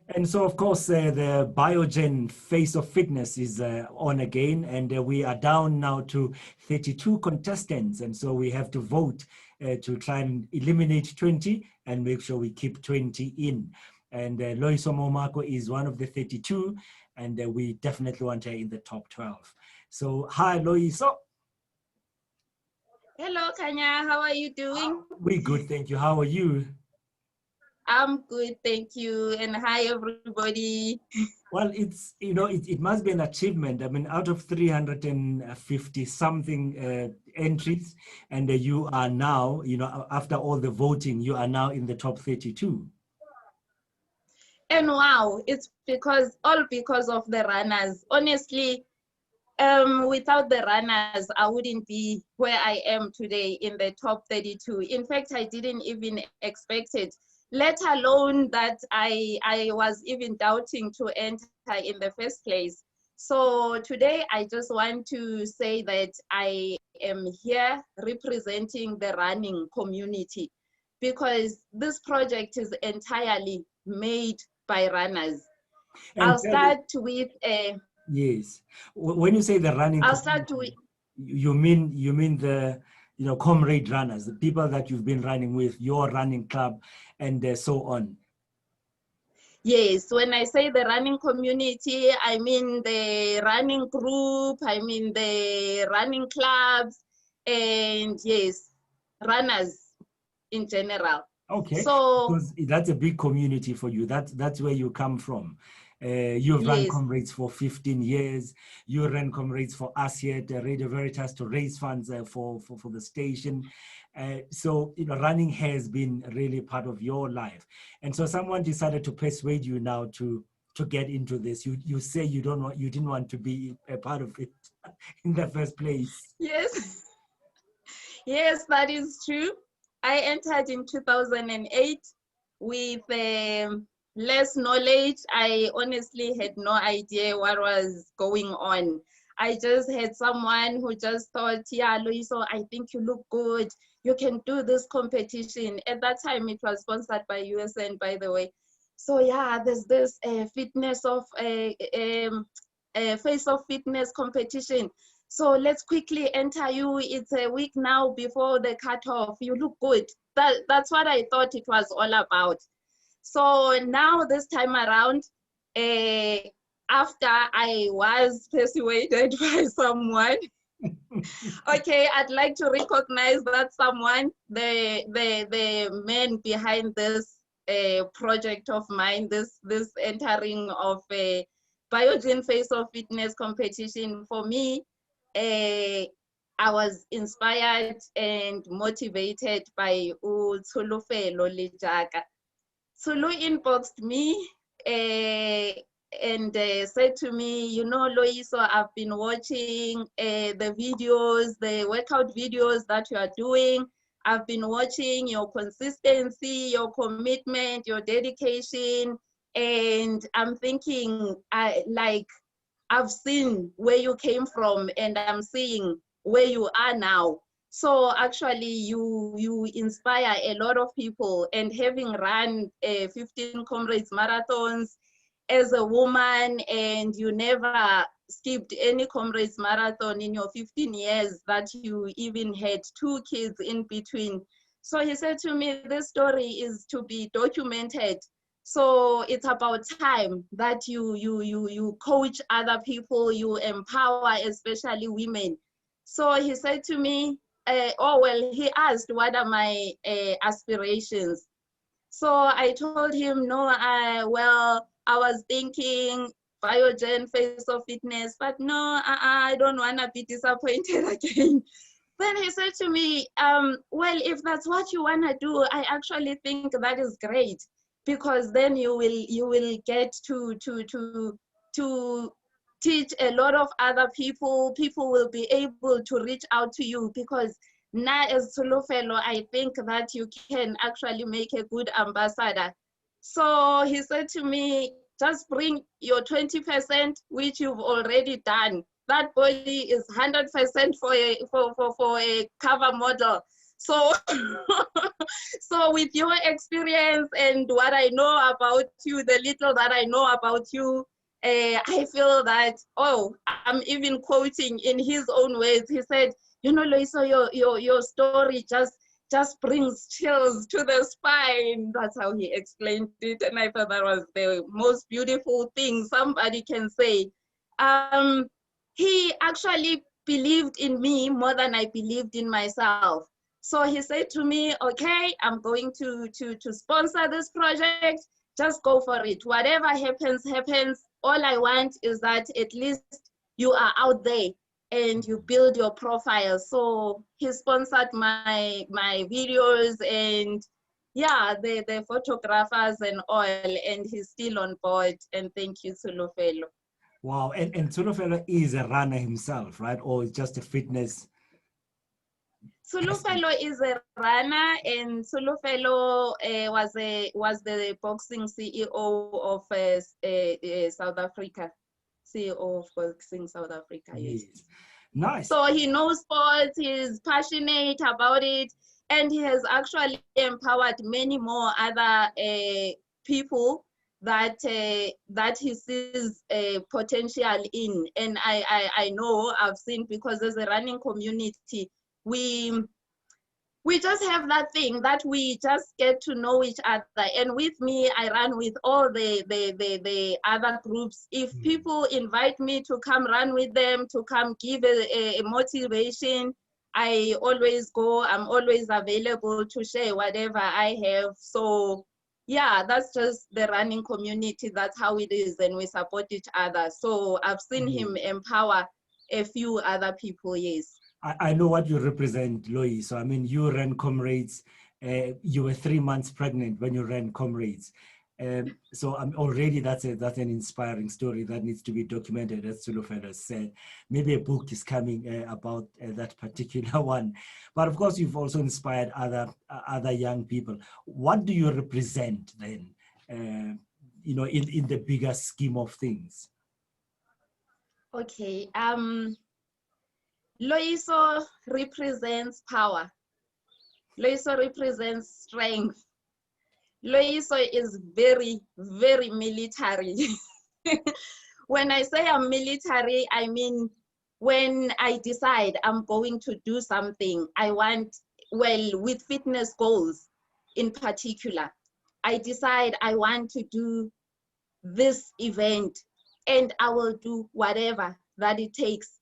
And so, of course, the Biogen Face of Fitness is on again, and we are down now to 32 contestants. And so we have to vote to try and eliminate 20 and make sure we keep 20 in. And Loyiso Moumakoe is one of the 32, and we definitely want her in the top 12. So, hi, Loyiso. Hello, kHanya. How are you doing? We're good, thank you. How are you? I'm good, thank you. And hi, everybody. Well, it's, it must be an achievement. I mean, out of 350 something entries, and you are now, after all the voting, you are now in the top 32. And wow, it's all because of the runners. Honestly, without the runners, I wouldn't be where I am today in the top 32. In fact, I didn't even expect it, let alone that I was even doubting to enter in the first place. So today, I just want to say that I am here representing the running community, because this project is entirely made by runners. And I'll start with yes. When you say the running I'll start with you mean the comrade runners, the people that you've been running with, your running club, and so on. Yes, when I say the running community, I mean the running group, I mean the running clubs, and yes, runners in general. Okay, so because that's a big community for you. That's where you come from. You've run yes, Comrades for 15 years. You ran Comrades for us here at Radio Veritas to raise funds for the station. So, running has been really part of your life. And so someone decided to persuade you now to get into this. You say you didn't want to be a part of it in the first place. yes, yes, that is true. I entered in 2008 with less knowledge. I honestly had no idea what was going on. I just had someone who just thought, yeah, Loyiso, I think you look good. You can do this competition. At that time, it was sponsored by USN, by the way. So yeah, there's this face of fitness competition. So let's quickly enter you. It's a week now before the cutoff. You look good. That's what I thought it was all about. So now this time around, after I was persuaded by someone, okay, I'd like to recognize that someone, the man behind this project of mine, this entering of a Biogen Face of Fitness competition. For me, I was inspired and motivated by Tsulufelo Lejaka. Tsulu inboxed me and said to me, Loyiso, I've been watching the videos, the workout videos that you are doing. I've been watching your consistency, your commitment, your dedication. And I'm thinking, I've seen where you came from, and I'm seeing where you are now. So actually, you inspire a lot of people. And having run 15 Comrades Marathons as a woman, and you never skipped any Comrades Marathon in your 15 years, that you even had 2 kids in between. So he said to me, this story is to be documented. So it's about time that you coach other people, you empower, especially women. So he said to me, he asked, what are my aspirations? So I told him, no, I was thinking Biogen Face of Fitness, but no, I don't want to be disappointed again. Then he said to me, well, if that's what you want to do, I actually think that is great, because then you will get to teach a lot of other people. People will be able to reach out to you, because now as Tsulufelo, I think that you can actually make a good ambassador. So he said to me, just bring your 20%, which you've already done. That body is 100% for a cover model. So So with your experience and what I know about you, the little that I know about you, I feel that, oh, I'm even quoting in his own words. He said, you know, Loyiso, your story just brings chills to the spine. That's how he explained it. And I thought that was the most beautiful thing somebody can say. He actually believed in me more than I believed in myself. So he said to me, okay, I'm going to sponsor this project. Just go for it. Whatever happens, happens. All I want is that at least you are out there and you build your profile. So he sponsored my videos and yeah, the photographers and all, and he's still on board. And thank you, Solofelo. Wow, and Solofelo is a runner himself, right? Or just a fitness? Solofelo is a runner, and Solofelo was the boxing CEO of South Africa. CEO of Boxing South Africa, yes. Nice. So he knows sports, he's passionate about it, and he has actually empowered many more other people that that he sees potential in. And I know, I've seen, because as a running community, we just have that thing that we just get to know each other. And with me, I run with all the other groups. If people invite me to come run with them, to come give a motivation, I always go. I'm always available to share whatever I have. So yeah, that's just the running community. That's how it is, and we support each other. So I've seen him empower a few other people, yes. I know what you represent, Loyiso. So I mean, you ran Comrades. You were 3 months pregnant when you ran Comrades. So already that's an inspiring story that needs to be documented, as Solofelo said. Maybe a book is coming about that particular one. But of course, you've also inspired other young people. What do you represent then, you know, in the bigger scheme of things? Okay. Loyiso represents power. Loyiso represents strength. Loyiso is very, very military. When I say I'm military, I mean, when I decide I'm going to do something, I want, well, with fitness goals in particular, I decide I want to do this event, and I will do whatever that it takes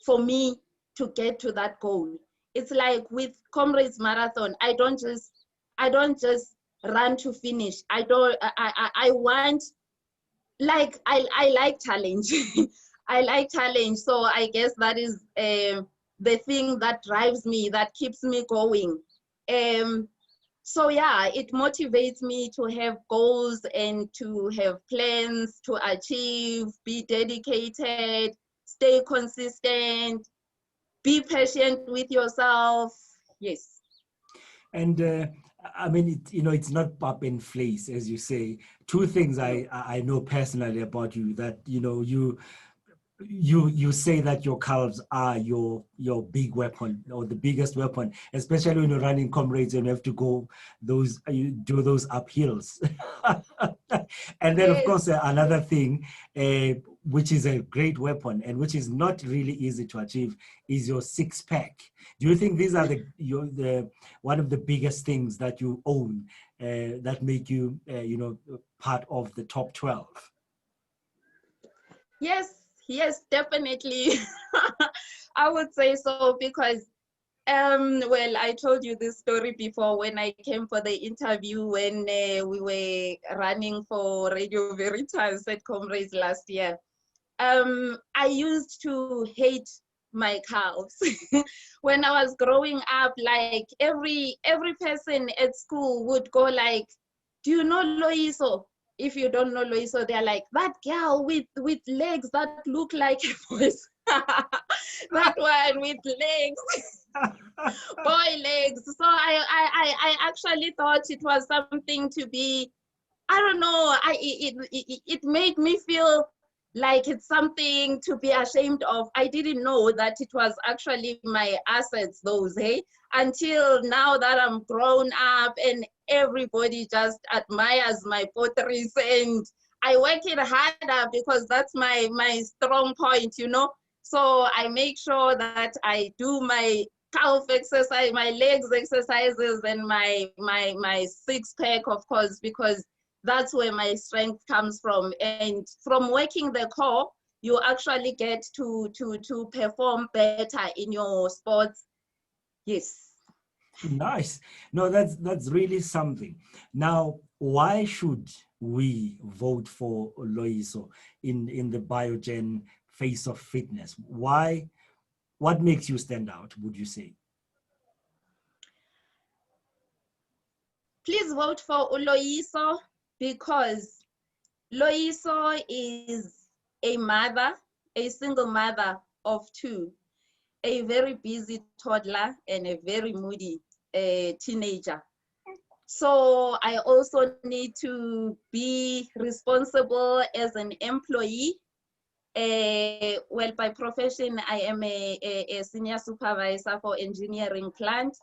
for me to get to that goal. It's like with Comrades Marathon, I don't just run to finish. I want, like, I like challenge. I like challenge. So I guess that is the thing that drives me, that keeps me going. So yeah, it motivates me to have goals and to have plans to achieve, be dedicated, stay consistent, be patient with yourself. Yes. And I mean, it's not up in place, as you say. Two things I know personally about you, that, you say that your calves are your big weapon, or the biggest weapon, especially when you're running Comrades and you have to go you do those uphills. And then, of course, another thing, which is a great weapon and which is not really easy to achieve, is your six-pack. Do you think these are the one of the biggest things that you own, that make you part of the top 12? Yes, definitely. I would say so, because well, I told you this story before when I came for the interview, when we were running for Radio Veritas at Comrades last year. I used to hate my calves. When I was growing up, like every person at school would go like, do you know Loyiso? If you don't know Loyiso, they're like, that girl with legs that look like a voice. That one with legs. Boy legs. So I actually thought it was something to be, I don't know, it made me feel like it's something to be ashamed of. I didn't know that it was actually my assets, those, hey, until now that I'm grown up and everybody just admires my potteries, and I work it harder because that's my strong point, you know. So I make sure that I do my calf exercise, my legs exercises, and my six pack, of course, because that's where my strength comes from. And from working the core, you actually get to perform better in your sports. Yes. Nice. No, that's really something. Now, why should we vote for Loyiso in the Biogen Face of Fitness? Why? What makes you stand out, would you say? Please vote for Loyiso because Loyiso is a mother, a single mother of two, a very busy toddler and a very moody teenager. So I also need to be responsible as an employee. Well, by profession, I am a senior supervisor for engineering plant,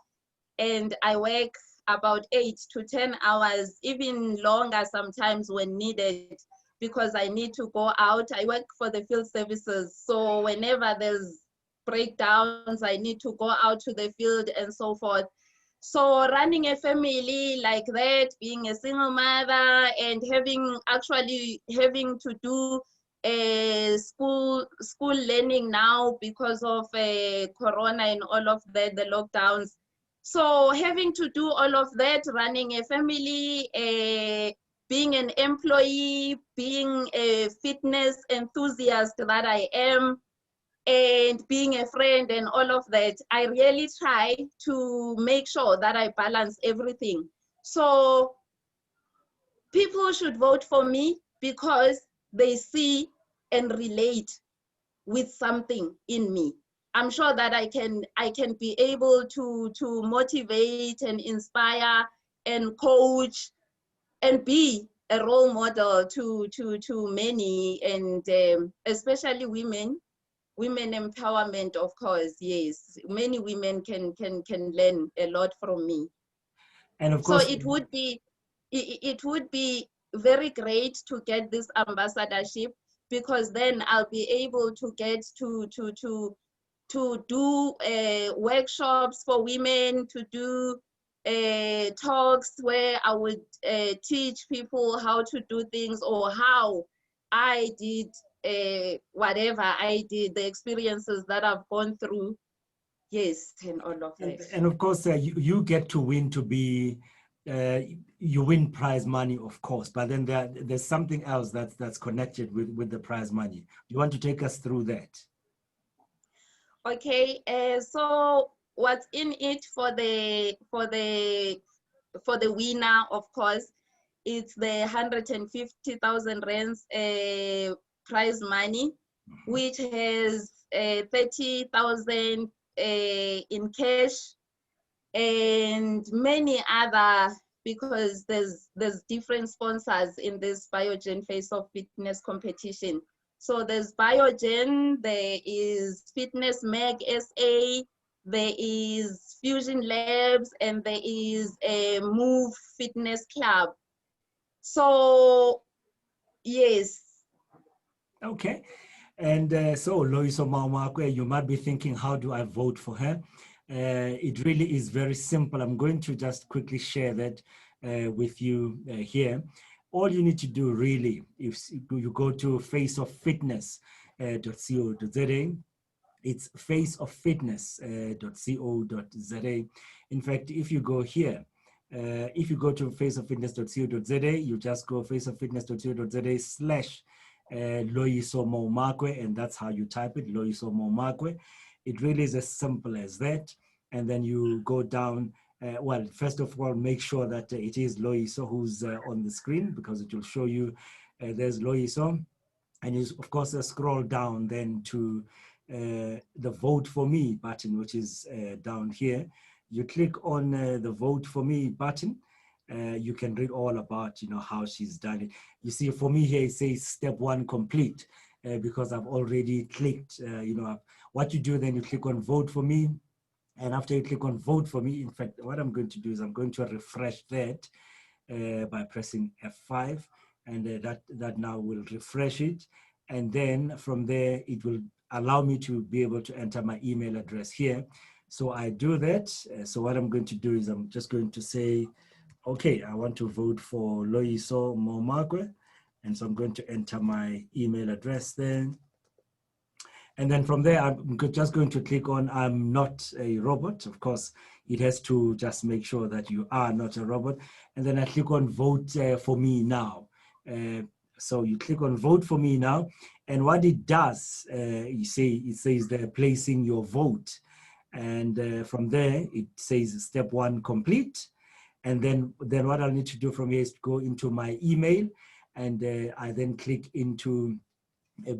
and I work about 8 to 10 hours, even longer sometimes when needed, because I need to go out. I work for the field services, so whenever there's breakdowns, I need to go out to the field and so forth. So running a family like that, being a single mother and actually having to do school learning now because of Corona and all of that, the lockdowns. So having to do all of that, running a family, being an employee, being a fitness enthusiast that I am, and being a friend and all of that, I really try to make sure that I balance everything. So people should vote for me because they see and relate with something in me. I'm sure that I can be able to motivate and inspire and coach and be a role model to many, and especially women empowerment, of course. Yes, many women can learn a lot from me. And of So course, it would be very great to get this ambassadorship, because then I'll be able to get to do workshops for women, to do talks where I would teach people how to do things, or how I did whatever I did, the experiences that I've gone through. Yes, and all of that. and of course, you get to win to be, you win prize money, of course, but then there's something else that's connected with the prize money. You want to take us through that? Okay, so what's in it for the winner, of course, it's the 150,000 rands prize money, which has 30,000 in cash, and many other, because there's different sponsors in this Biogen Face of Fitness competition. So there's Biogen, there is Fitness Mag SA, there is Fusion Labs, and there is a Move Fitness Club. So yes. Okay. And so Loyiso Moumakoe, you might be thinking, how do I vote for her? It really is very simple. I'm going to just quickly share that with you here. All you need to do really, if you go to faceoffitness.co.za, it's faceoffitness.co.za. In fact, if you go here, if you go to faceoffitness.co.za, you just go faceoffitness.co.za/ Loyiso Moumakoe, and that's how you type it, Loyiso Moumakoe. It really is as simple as that. And then you go down. Well, first of all, make sure that it is Loyiso who's on the screen, because it will show you there's Loyiso. And you, of course, scroll down then to the Vote for Me button, which is down here. You click on the Vote for Me button. You can read all about, how she's done it. You see, for me here, it says step 1 complete. because I've already clicked, what you do, then you click on vote for me. And after you click on vote for me, in fact, what I'm going to do is I'm going to refresh that by pressing F5, and that now will refresh it. And then from there, it will allow me to be able to enter my email address here. So I do that. So what I'm going to do is I'm just going to say, okay, I want to vote for Loyiso Moumakoe. And so I'm going to enter my email address there. And then from there, I'm just going to click on I'm not a robot. Of course, it has to just make sure that you are not a robot. And then I click on vote for me now. So you click on vote for me now. And what it does, it says they're placing your vote. And from there, it says step 1 complete. And then what I'll need to do from here is to go into my email. And I then click into,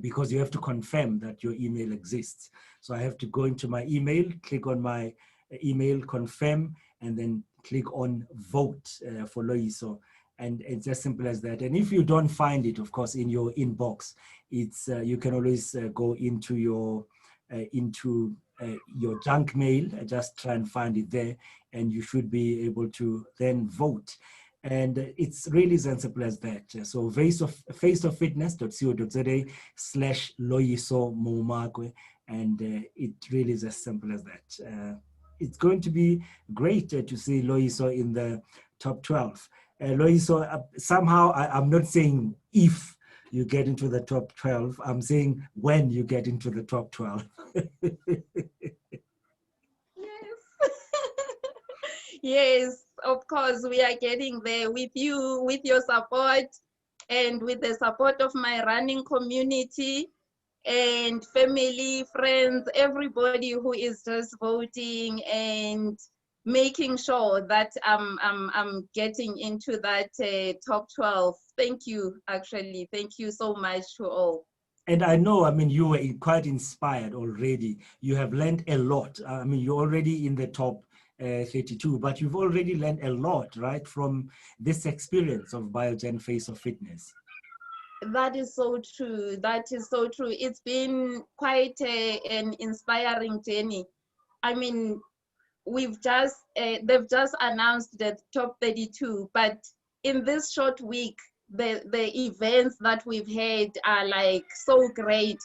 because you have to confirm that your email exists. So I have to go into my email, click on my email, confirm, and then click on vote for Loyiso. And it's as simple as that. And if you don't find it, of course, in your inbox, it's you can always go into your junk mail, just try and find it there, and you should be able to then vote. And it's really as simple as that. So faceoffitness.co.za/Loyiso Moumakoe, and it really is as simple as that. It's going to be great to see Loyiso in the top 12. Loyiso, somehow I'm not saying if you get into the top 12, I'm saying when you get into the top 12. Yes, of course, we are getting there with you, with your support, and with the support of my running community and family, friends, everybody who is just voting and making sure that I'm getting into that top 12. Thank you, actually. Thank you so much to all. And I know, I mean, you were quite inspired already. You have learned a lot. I mean, you're already in the top 32, but you've already learned a lot, right, from this experience of Biogen Face of Fitness. That is so true. That is so true. It's been quite an inspiring journey. I mean, they've just announced the top 32, but in this short week, the events that we've had are like so great.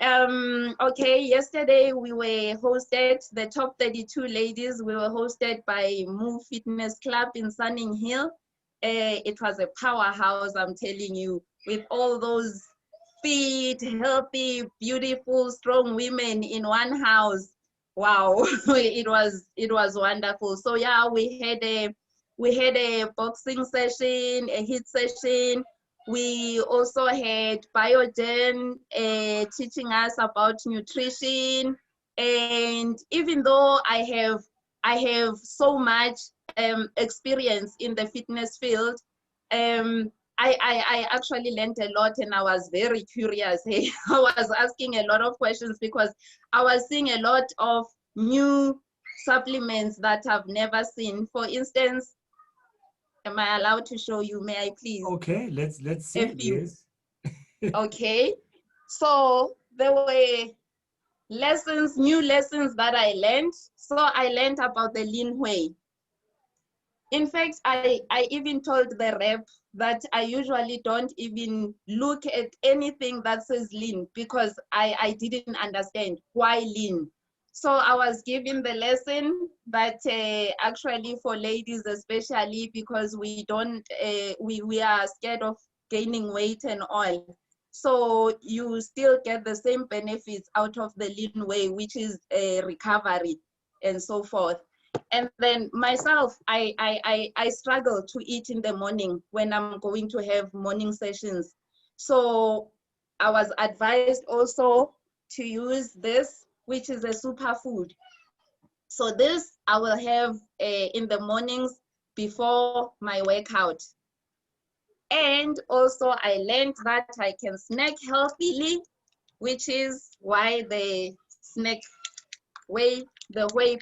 Okay, yesterday we were hosted, the top 32 ladies, we were hosted by Move Fitness Club in Sunning Hill. It was a powerhouse, I'm telling you, with all those fit, healthy, beautiful, strong women in one house. Wow, it was wonderful. So yeah, we had a boxing session, a HIIT session. We also had Biogen teaching us about nutrition. And even though I have so much experience in the fitness field, I actually learned a lot, and I was very curious. I was asking a lot of questions because I was seeing a lot of new supplements that I've never seen. For instance, am I allowed to show you? May I please? Okay, let's see. Yes. Okay, so there were new lessons that I learned. So I learned about the lean whey. In fact, I even told the rep that I usually don't even look at anything that says lean because I didn't understand why lean. So I was given the lesson that actually for ladies especially, because we are scared of gaining weight and all. So you still get the same benefits out of the lean whey, which is recovery and so forth. And then myself, I struggle to eat in the morning when I'm going to have morning sessions. So I was advised also to use this, which is a superfood. So this I will have in the mornings before my workout. And also I learned that I can snack healthily, which is why the whey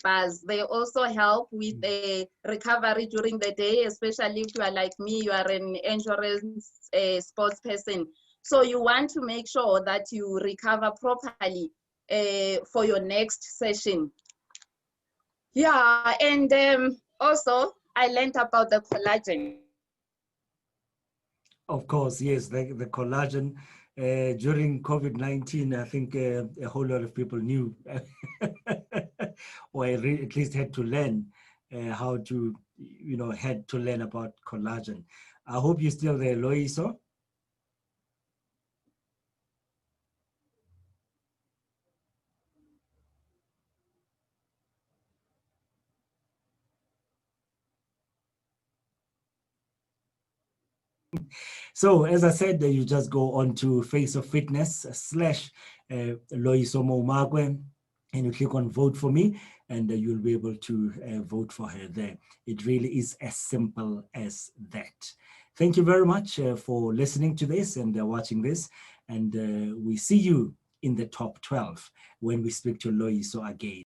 bars, they also help with the recovery during the day, especially if you are like me, you are an endurance sports person. So you want to make sure that you recover properly for your next session. Yeah, and also I learned about the collagen. Of course, yes, the collagen. During COVID-19, I think a whole lot of people knew, or at least had to learn how to, had to learn about collagen. I hope you're still there, Loyiso. So as I said, you just go on to Face of Fitness / Loyiso Moumakoe, and you click on vote for me, and you'll be able to vote for her there. It really is as simple as that. Thank you very much for listening to this and watching this. And we see you in the top 12 when we speak to Loyiso again.